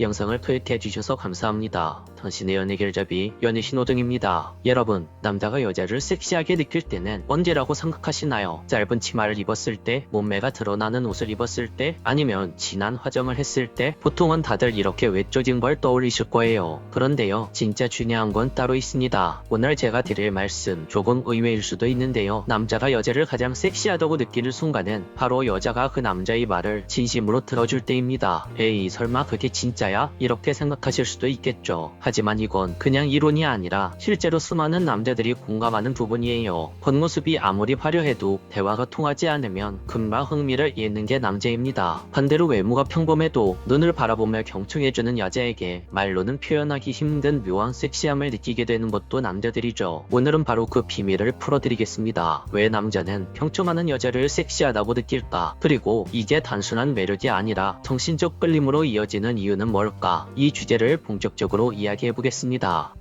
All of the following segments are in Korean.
영상을 클릭해주셔서 감사합니다. 당신의 연애 길잡이 연애신호등입니다. 여러분, 남자가 여자를 섹시하게 느낄 때는 언제라고 생각하시나요? 짧은 치마를 입었을 때, 몸매가 드러나는 옷을 입었을 때, 아니면 진한 화장을 했을 때? 보통은 다들 이렇게 외적인 걸 떠올리실 거예요. 그런데요, 진짜 중요한 건 따로 있습니다. 오늘 제가 드릴 말씀 조금 의외일 수도 있는데요. 남자가 여자를 가장 섹시하다고 느끼는 순간은 바로 여자가 그 남자의 말을 진심으로 들어줄 때입니다. 에이, 설마 그게 진짜야? 이렇게 생각하실 수도 있겠죠. 하지만 이건 그냥 이론이 아니라 실제로 수많은 남자들이 공감하는 부분이에요. 겉모습이 아무리 화려해도 대화가 통하지 않으면 금방 흥미를 잃는 게 남자입니다. 반대로 외모가 평범해도 눈을 바라보며 경청해주는 여자에게 말로는 표현하기 힘든 묘한 섹시함을 느끼게 되는 것도 남자들이죠. 오늘은 바로 그 비밀을 풀어드리겠습니다. 왜 남자는 경청하는 여자를 섹시하다고 느낄까? 그리고 이게 단순한 매력이 아니라 정신적 끌림으로 이어지는 이유는 뭘까? 이 주제를 본격적으로 이야기해보겠습니다.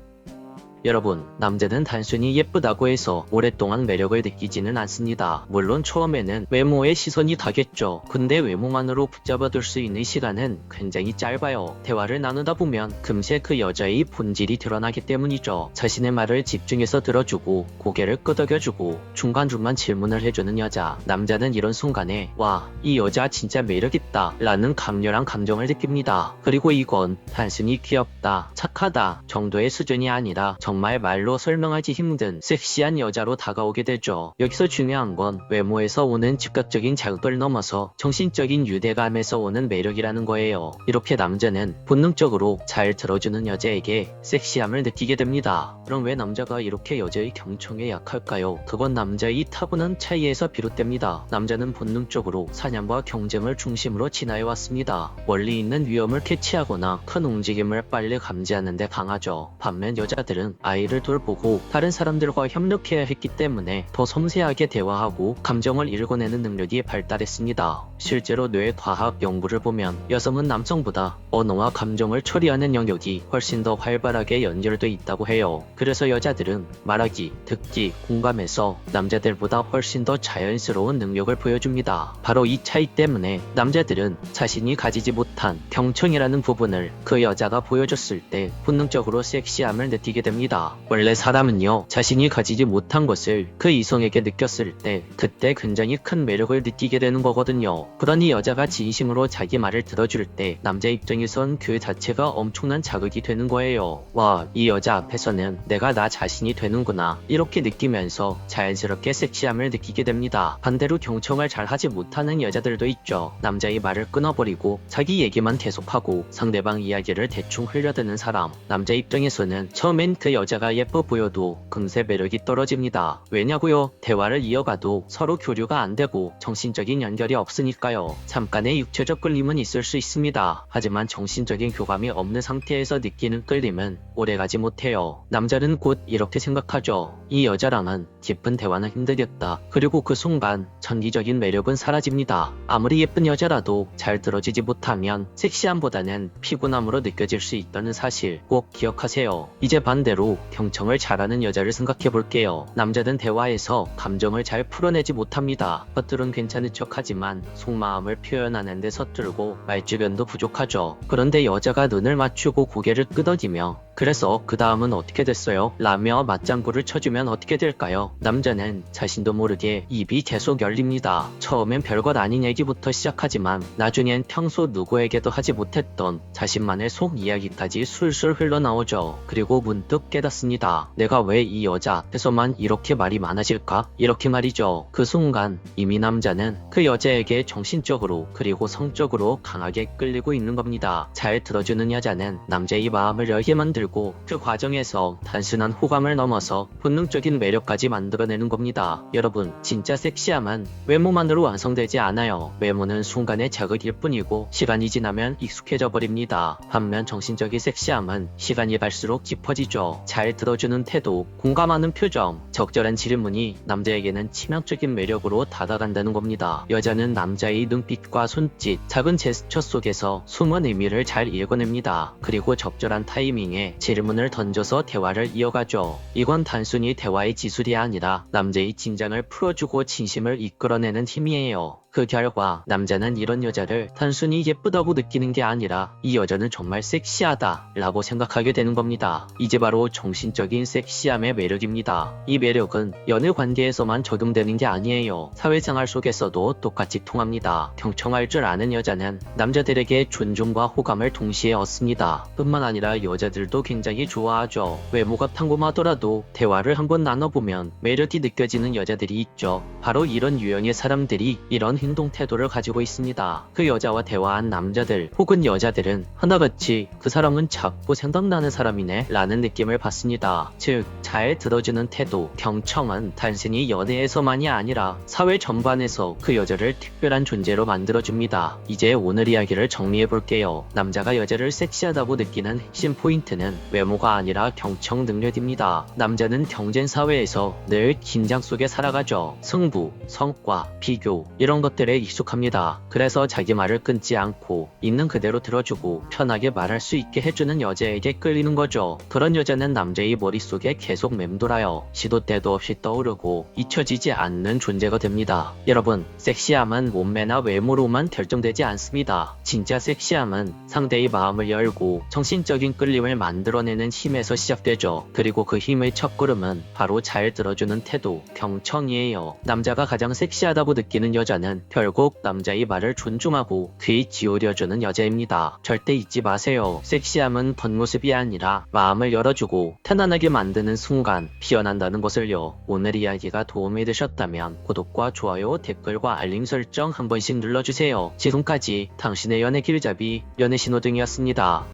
여러분, 남자는 단순히 예쁘다고 해서 오랫동안 매력을 느끼지는 않습니다. 물론 처음에는 외모에 시선이 가겠죠. 근데 외모만으로 붙잡아둘 수 있는 시간은 굉장히 짧아요. 대화를 나누다 보면 금세 그 여자의 본질이 드러나기 때문이죠. 자신의 말을 집중해서 들어주고 고개를 끄덕여주고 중간중간 질문을 해주는 여자. 남자는 이런 순간에 와, 이 여자 진짜 매력있다 라는 강렬한 감정을 느낍니다. 그리고 이건 단순히 귀엽다, 착하다 정도의 수준이 아니라 정말 말로 설명하기 힘든 섹시한 여자로 다가오게 되죠. 여기서 중요한 건 외모에서 오는 즉각적인 자극을 넘어서 정신적인 유대감에서 오는 매력이라는 거예요. 이렇게 남자는 본능적으로 잘 들어주는 여자에게 섹시함을 느끼게 됩니다. 그럼 왜 남자가 이렇게 여자의 경청에 약할까요? 그건 남자의 타고난 차이에서 비롯됩니다. 남자는 본능적으로 사냥과 경쟁을 중심으로 진화해왔습니다. 멀리 있는 위험을 캐치하거나 큰 움직임을 빨리 감지하는 데 강하죠. 반면 여자들은 아이를 돌보고 다른 사람들과 협력해야 했기 때문에 더 섬세하게 대화하고 감정을 읽어내는 능력이 발달했습니다. 실제로 뇌 과학 연구를 보면 여성은 남성보다 언어와 감정을 처리하는 영역이 훨씬 더 활발하게 연결돼 있다고 해요. 그래서 여자들은 말하기, 듣기, 공감해서 남자들보다 훨씬 더 자연스러운 능력을 보여줍니다. 바로 이 차이 때문에 남자들은 자신이 가지지 못한 경청이라는 부분을 그 여자가 보여줬을 때 본능적으로 섹시함을 느끼게 됩니다. 원래 사람은요, 자신이 가지지 못한 것을 그 이성에게 느꼈을 때 그때 굉장히 큰 매력을 느끼게 되는 거거든요. 그러니 여자가 진심으로 자기 말을 들어줄 때 남자 입장에선 그 자체가 엄청난 자극이 되는 거예요. 와, 이 여자 앞에서는 내가 나 자신이 되는구나 이렇게 느끼면서 자연스럽게 섹시함을 느끼게 됩니다. 반대로 경청을 잘 하지 못하는 여자들도 있죠. 남자의 말을 끊어버리고 자기 얘기만 계속하고 상대방 이야기를 대충 흘려드는 사람. 남자 입장에서는 처음엔 그 여자가 예뻐 보여도 금세 매력이 떨어집니다. 왜냐고요? 대화를 이어가도 서로 교류가 안 되고 정신적인 연결이 없으니까요. 잠깐의 육체적 끌림은 있을 수 있습니다. 하지만 정신적인 교감이 없는 상태에서 느끼는 끌림은 오래가지 못해요. 남자는 곧 이렇게 생각하죠. 이 여자랑은 깊은 대화는 힘들겠다. 그리고 그 순간 전기적인 매력은 사라집니다. 아무리 예쁜 여자라도 잘 들어지지 못하면 섹시함보다는 피곤함으로 느껴질 수 있다는 사실 꼭 기억하세요. 이제 반대로 경청을 잘하는 여자를 생각해 볼게요. 남자는 대화에서 감정을 잘 풀어내지 못합니다. 겉으론 괜찮은 척하지만 속마음을 표현하는 데 서툴고 말주변도 부족하죠. 그런데 여자가 눈을 맞추고 고개를 끄덕이며 그래서 그 다음은 어떻게 됐어요? 라며 맞장구를 쳐주면 어떻게 될까요? 남자는 자신도 모르게 입이 계속 열립니다. 처음엔 별것 아닌 얘기부터 시작하지만 나중엔 평소 누구에게도 하지 못했던 자신만의 속 이야기까지 술술 흘러나오죠. 그리고 문득 깨닫습니다. 내가 왜 이 여자 앞에서만 이렇게 말이 많아질까? 이렇게 말이죠. 그 순간 이미 남자는 그 여자에게 정신적으로 그리고 성적으로 강하게 끌리고 있는 겁니다. 잘 들어주는 여자는 남자의 마음을 열게 만들고 그 과정에서 단순한 호감을 넘어서 본능적인 매력까지 만들어내는 겁니다. 여러분, 진짜 섹시함은 외모만으로 완성되지 않아요. 외모는 순간의 자극일 뿐이고 시간이 지나면 익숙해져 버립니다. 반면 정신적인 섹시함은 시간이 갈수록 깊어지죠. 잘 들어주는 태도, 공감하는 표정, 적절한 질문이 남자에게는 치명적인 매력으로 다가간다는 겁니다. 여자는 남자의 눈빛과 손짓, 작은 제스처 속에서 숨은 의미를 잘 읽어냅니다. 그리고 적절한 타이밍에 질문을 던져서 대화를 이어가죠. 이건 단순히 대화의 기술이 아니라 남자의 긴장을 풀어주고 진심을 이끌어내는 힘이에요. 그 결과 남자는 이런 여자를 단순히 예쁘다고 느끼는 게 아니라 이 여자는 정말 섹시하다 라고 생각하게 되는 겁니다. 이제 바로 정신적인 섹시함의 매력입니다. 이 매력은 연애 관계에서만 적용되는 게 아니에요. 사회생활 속에서도 똑같이 통합니다. 경청할 줄 아는 여자는 남자들에게 존중과 호감을 동시에 얻습니다. 뿐만 아니라 여자들도 굉장히 좋아하죠. 외모가 평범하더라도 대화를 한번 나눠보면 매력이 느껴지는 여자들이 있죠. 바로 이런 유형의 사람들이 이런 행동 태도를 가지고 있습니다. 그 여자와 대화한 남자들 혹은 여자들은 하나같이 그 사람은 자꾸 생각나는 사람이네 라는 느낌을 받습니다. 즉, 잘 들어주는 태도, 경청은 단순히 연애에서만이 아니라 사회 전반에서 그 여자를 특별한 존재로 만들어줍니다. 이제 오늘 이야기를 정리해볼게요. 남자가 여자를 섹시하다고 느끼는 핵심 포인트는 외모가 아니라 경청 능력입니다. 남자는 경쟁 사회에서 늘 긴장 속에 살아가죠. 승부, 성과, 비교 이런 것들에 익숙합니다. 그래서 자기 말을 끊지 않고 있는 그대로 들어주고 편하게 말할 수 있게 해주는 여자에게 끌리는 거죠. 그런 여자는 남자의 머릿속에 계속 맴돌아요. 시도 때도 없이 떠오르고 잊혀지지 않는 존재가 됩니다. 여러분, 섹시함은 몸매나 외모로만 결정되지 않습니다. 진짜 섹시함은 상대의 마음을 열고 정신적인 끌림을 만들어내는 힘에서 시작되죠. 그리고 그 힘의 첫걸음은 바로 잘 들어주는 태도, 경청이에요. 남자가 가장 섹시하다고 느끼는 여자는 결국 남자의 말을 존중하고 귀 기울여주는 여자입니다. 절대 잊지 마세요. 섹시함은 겉모습이 아니라 마음을 열어주고 편안하게 만드는 순간 피어난다는 것을요. 오늘 이야기가 도움이 되셨다면 구독과 좋아요, 댓글과 알림 설정 한 번씩 눌러주세요. 지금까지 당신의 연애 길잡이 연애신호등이었습니다.